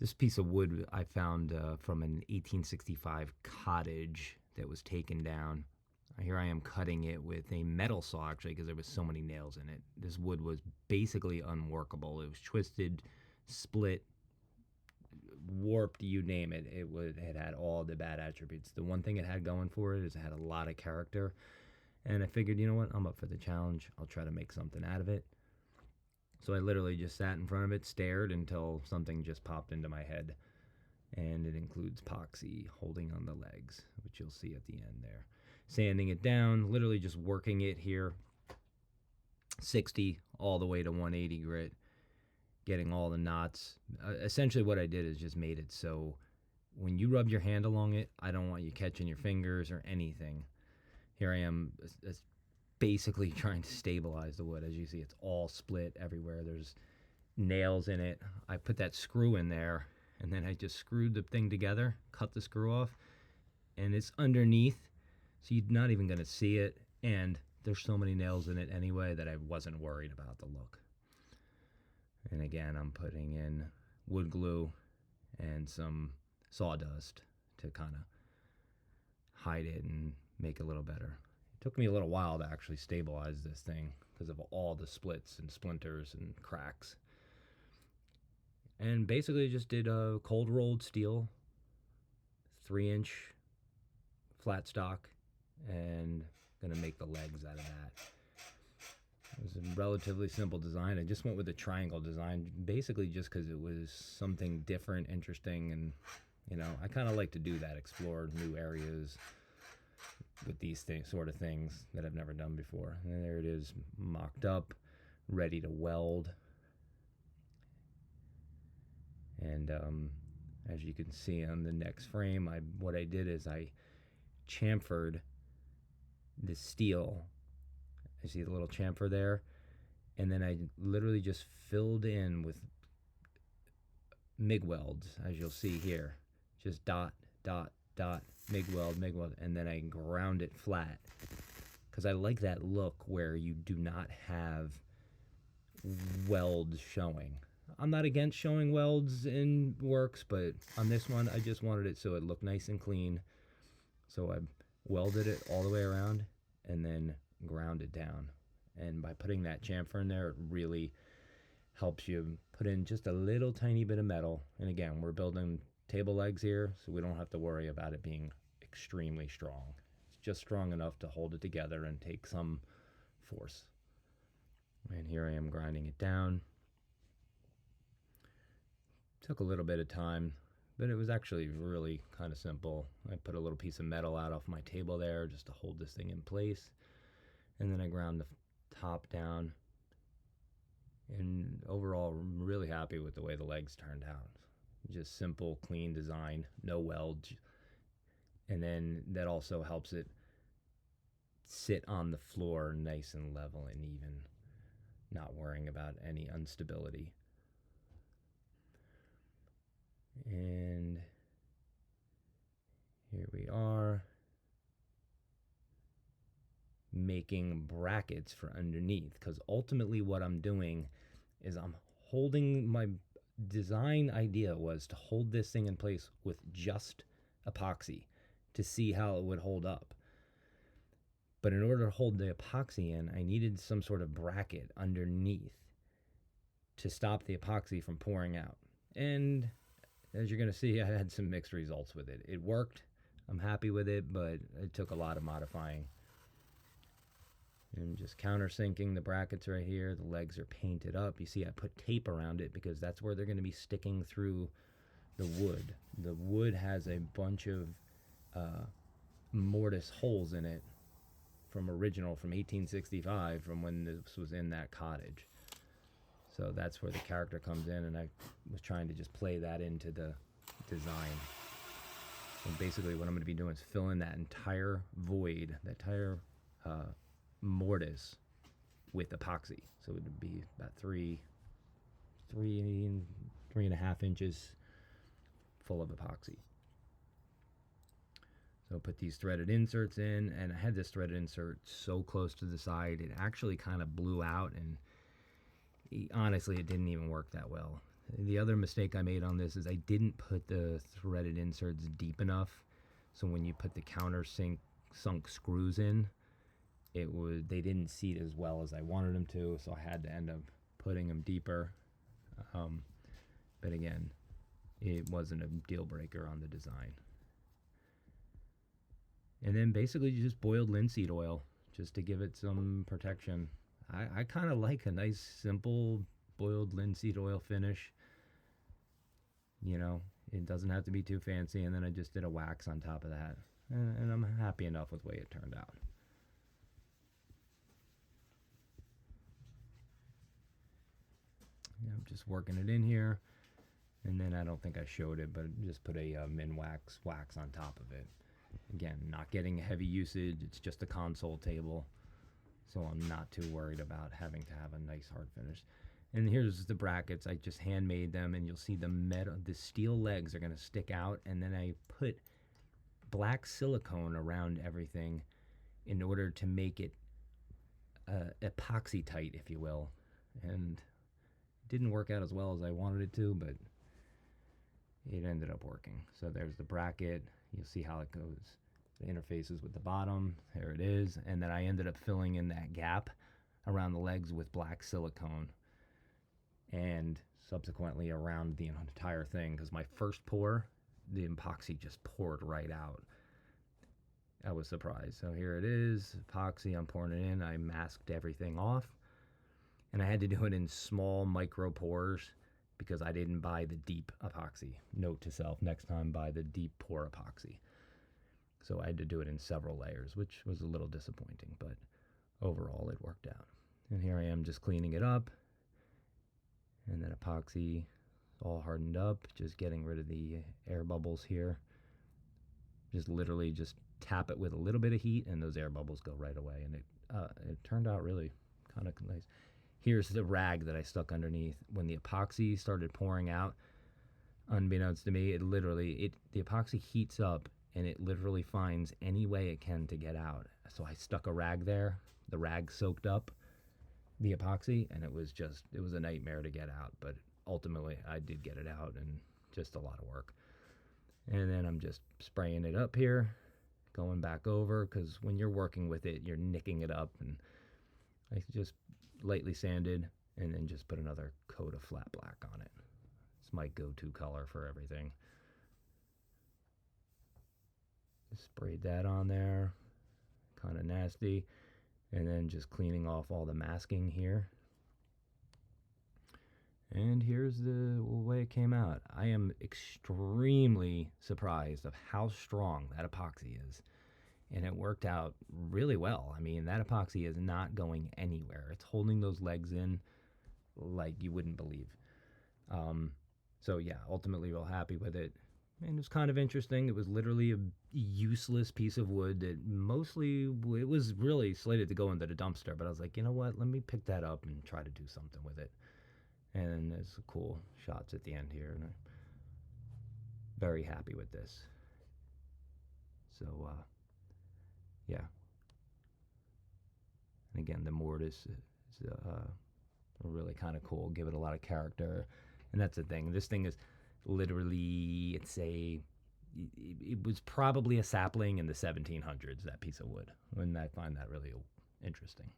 This piece of wood I found from an 1865 cottage that was taken down. Here I am cutting it with a metal saw, actually, because there was so many nails in it. This wood was basically unworkable. It was twisted, split, warped, you name it. It had all the bad attributes. The one thing it had going for it is it had a lot of character. And I figured, you know what, I'm up for the challenge. I'll try to make something out of it. So I literally just sat in front of it, stared until something just popped into my head. And it includes epoxy holding on the legs, which you'll see at the end there. Sanding it down, literally just working it here, 60 all the way to 180 grit, getting all the knots. Essentially what I did is just made it so when you rub your hand along it, I don't want you catching your fingers or anything. Here I am basically trying to stabilize the wood. As you see, it's all split everywhere. There's nails in it. I put that screw in there, and then I just screwed the thing together, cut the screw off, and it's underneath, so you're not even going to see it. And there's so many nails in it anyway that I wasn't worried about the look. And again, I'm putting in wood glue and some sawdust to kind of hide it and make it a little better. It took me a little while to actually stabilize this thing because of all the splits and splinters and cracks. And basically just did a cold rolled steel, 3-inch flat stock, and gonna make the legs out of that. It was a relatively simple design. I just went with a triangle design, basically just because it was something different, interesting, and I kind of like to do that, explore new areas with these sort of things that I've never done before. And there it is, mocked up, ready to weld. And as you can see on the next frame, what I did is I chamfered the steel. You see the little chamfer there? And then I literally just filled in with MIG welds, as you'll see here. Just dot, dot, dot, MIG weld, and then I ground it flat. Because I like that look where you do not have welds showing. I'm not against showing welds in works, but on this one, I just wanted it so it looked nice and clean. So I welded it all the way around and then ground it down. And by putting that chamfer in there, it really helps you put in just a little tiny bit of metal. And again, we're building table legs here, so we don't have to worry about it being extremely strong. It's just strong enough to hold it together and take some force. And here I am grinding it down. Took a little bit of time, but it was actually really kind of simple. I put a little piece of metal out off my table there just to hold this thing in place. And then I ground the top down. And overall, I'm really happy with the way the legs turned out. Just simple, clean design, no welds. And then that also helps it sit on the floor nice and level and even, not worrying about any instability. And here we are making brackets for underneath, because ultimately what I'm doing is I'm holding, my design idea was to hold this thing in place with just epoxy to see how it would hold up. But in order to hold the epoxy in, I needed some sort of bracket underneath to stop the epoxy from pouring out. And as you're going to see, I had some mixed results with it. It worked. I'm happy with it, but it took a lot of modifying. And just countersinking the brackets right here. The legs are painted up. You see I put tape around it because that's where they're going to be sticking through the wood. The wood has a bunch of mortise holes in it from 1865, from when this was in that cottage. So that's where the character comes in, and I was trying to just play that into the design. And basically what I'm going to be doing is fill in that entire void, that entire mortise with epoxy. So it would be about 3.5 inches full of epoxy. So put these threaded inserts in, and I had this threaded insert so close to the side, it actually kind of blew out, and honestly, it didn't even work that well. The other mistake I made on this is I didn't put the threaded inserts deep enough. So when you put the countersink sunk screws in, they didn't seat as well as I wanted them to, so I had to end up putting them deeper. But again, it wasn't a deal breaker on the design. And then basically just boiled linseed oil just to give it some protection. I kind of like a nice simple boiled linseed oil finish. You know, it doesn't have to be too fancy. And then I just did a wax on top of that. And I'm happy enough with the way it turned out. Yeah, I'm just working it in here. And then I don't think I showed it, but just put a Minwax wax on top of it. Again, not getting heavy usage. It's just a console table. So I'm not too worried about having to have a nice hard finish. And here's the brackets. I just handmade them, and you'll see the steel legs are going to stick out. And then I put black silicone around everything in order to make it epoxy tight, if you will. And it didn't work out as well as I wanted it to, but it ended up working. So there's the bracket. You'll see how it goes. The interfaces with the bottom. There it is. And then I ended up filling in that gap around the legs with black silicone. And subsequently around the entire thing, because my first pour, the epoxy just poured right out. I was surprised. So here it is, epoxy, I'm pouring it in. I masked everything off. And I had to do it in small micro pours because I didn't buy the deep epoxy. Note to self, next time buy the deep pour epoxy. So I had to do it in several layers, which was a little disappointing, but overall it worked out. And here I am just cleaning it up. And then epoxy all hardened up, just getting rid of the air bubbles here. Just literally just tap it with a little bit of heat and those air bubbles go right away. And it turned out really kind of nice. Here's the rag that I stuck underneath. When the epoxy started pouring out, unbeknownst to me, the epoxy heats up and it literally finds any way it can to get out. So I stuck a rag there. The rag soaked up the epoxy, and it was a nightmare to get out, but ultimately I did get it out, and just a lot of work. And then I'm just spraying it up here, going back over, because when you're working with it, you're nicking it up, and I just lightly sanded, and then just put another coat of flat black on it. It's my go-to color for everything. Just sprayed that on there, kind of nasty. And then just cleaning off all the masking here. And here's the way it came out. I am extremely surprised of how strong that epoxy is. And it worked out really well. I mean, that epoxy is not going anywhere. It's holding those legs in like you wouldn't believe. So yeah, ultimately real happy with it. And it was kind of interesting. It was literally a useless piece of wood that it was really slated to go into the dumpster. But I was like, you know what? Let me pick that up and try to do something with it. And there's cool shots at the end here. And I'm very happy with this. So, yeah. And again, the mortise is really kind of cool. Give it a lot of character. And that's the thing. This thing is literally, it was probably a sapling in the 1700s, that piece of wood. And I find that really interesting.